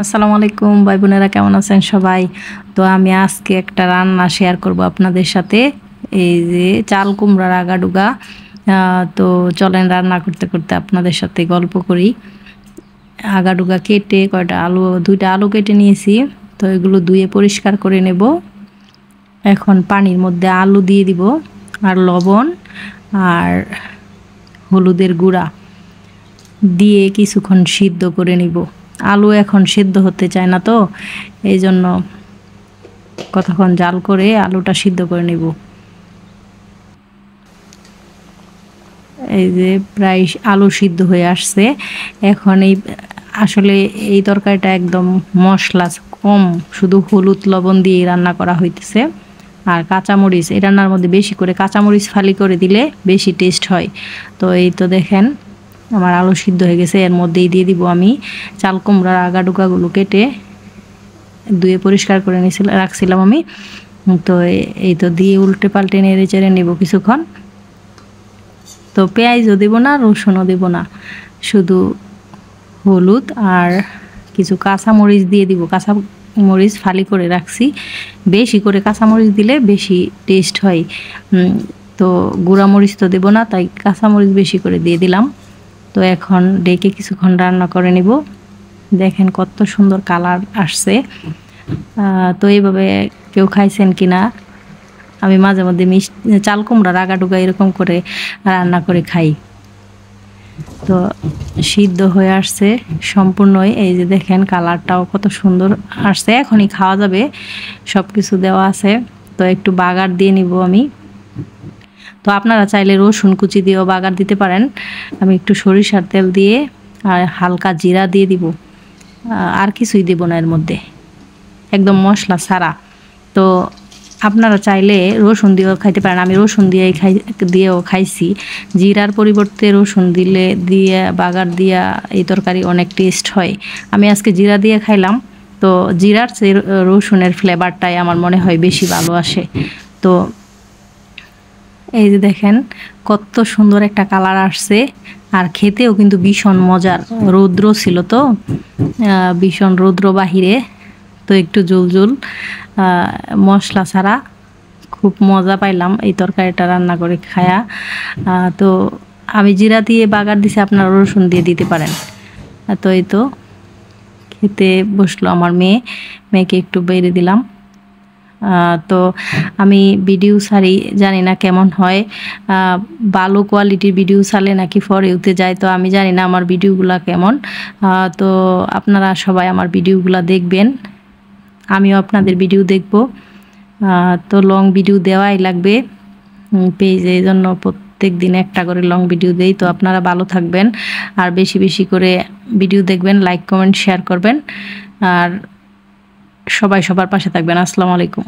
আসসালামু আলাইকুম ভাই বোনেরা, কেমন আছেন সবাই? তো আমি আজকে একটা রান্না শেয়ার করব আপনাদের সাথে। এই যে চাল কুমড়ার আগাডুগা। তো চলেন রান্না করতে করতে আপনাদের সাথে গল্প করি। আগাডুগা কেটে দুইটা আলু কেটে নিয়েছি। তো এগুলো ধুয়ে পরিষ্কার করে নেব। এখন পানির মধ্যে আলু দিয়ে দিব, আর লবণ আর হলুদের গুঁড়া দিয়ে কিছুক্ষণ সিদ্ধ করে নিব। আলু এখন সিদ্ধ হতে চায় না, তো এই জন্য কতক্ষণ জাল করে আলুটা সিদ্ধ করে নিব। এই যে প্রায় আলু সিদ্ধ হয়ে আসছে। এখন আসলে এই তরকারিটা একদম মশলা কম, শুধু হলুদ লবণ দিয়ে রান্না করা হইতেছে। আর কাঁচামরিচ, এই রান্নার মধ্যে বেশি করে কাঁচামরিচ ফালি করে দিলে বেশি টেস্ট হয়। তো এই তো দেখেন আমার আলু সিদ্ধ হয়ে গেছে। এর মধ্যেই দিয়ে দিব আমি চাল কুমড়ার আগাডুগাগুলো কেটে ধুয়ে পরিষ্কার করে রাখছিলাম আমি। তো এই তো দিয়ে উল্টে পাল্টে নেড়ে চেড়ে নেব কিছুক্ষণ। তো পেঁয়াজও দেবো না, রসুনও দেবো না, শুধু হলুদ আর কিছু কাঁচামরিচ দিয়ে দিব। কাঁচামরিচ ফালি করে রাখছি, বেশি করে কাঁচামরিচ দিলে বেশি টেস্ট হয়। তো গুঁড়ামরিচ তো দেবো না, তাই কাঁচামরিচ বেশি করে দিয়ে দিলাম। তো এখন ডেকে কিছুক্ষণ রান্না করে নিব। দেখেন কত সুন্দর কালার আসছে। তো এইভাবে কেউ খাইছেন কিনা? আমি মাঝে মধ্যে চাল কুমড়ার আগাডুগা এরকম করে রান্না করে খাই। তো সিদ্ধ হয়ে আসছে সম্পূর্ণই। এই যে দেখেন কালারটাও কত সুন্দর আসছে, এখনই খাওয়া যাবে, সব কিছু দেওয়া আছে। তো একটু বাগার দিয়ে নিব আমি। তো আপনারা চাইলে রসুন কুচি দিয়েও বাগার দিতে পারেন। আমি একটু সরিষার তেল দিয়ে আর হালকা জিরা দিয়ে দিব, আর কিছুই দেব না এর মধ্যে, একদম মশলা ছাড়া। তো আপনারা চাইলে রসুন দিয়েও খাইতে পারেন। আমি রসুন দিয়েও খাইছি। জিরার পরিবর্তে রসুন দিয়ে বাগার দিয়া এই তরকারি অনেক টেস্ট হয়। আমি আজকে জিরা দিয়ে খাইলাম। তো জিরার চেয়ে রসুনের ফ্লেভারটাই আমার মনে হয় বেশি ভালো আসে। তো এই যে দেখেন কত সুন্দর একটা কালার আসছে, আর খেতেও কিন্তু ভীষণ মজার। রৌদ্র ছিল তো, ভীষণ রৌদ্র বাহিরে, তো একটু জুল মশলা ছাড়া খুব মজা পাইলাম এই তরকারিটা রান্না করে খায়া। তো আমি জিরা দিয়ে বাগার দিছি, আপনারা রসুন দিয়ে দিতে পারেন। তো এই তো খেতে বসলো আমার মেয়েকে একটু বেড়ে দিলাম। তো আমি ভিডিও ছাড়ি, জানি না কেমন হয়, ভালো কোয়ালিটির ভিডিও ছাড়লে নাকি ফর ইউতে যায়। তো আমি জানি না আমার ভিডিওগুলা কেমন। তো আপনারা সবাই আমার ভিডিওগুলা দেখবেন, আমিও আপনাদের ভিডিও দেখব। তো লং ভিডিও দেওয়াই লাগবে পেজে, এই জন্য প্রত্যেক দিন একটা করে লং ভিডিও দেই। তো আপনারা ভালো থাকবেন, আর বেশি বেশি করে ভিডিও দেখবেন, লাইক কমেন্ট শেয়ার করবেন, আর সবাই সবার পাশে থাকবেন। আসসালামু আলাইকুম।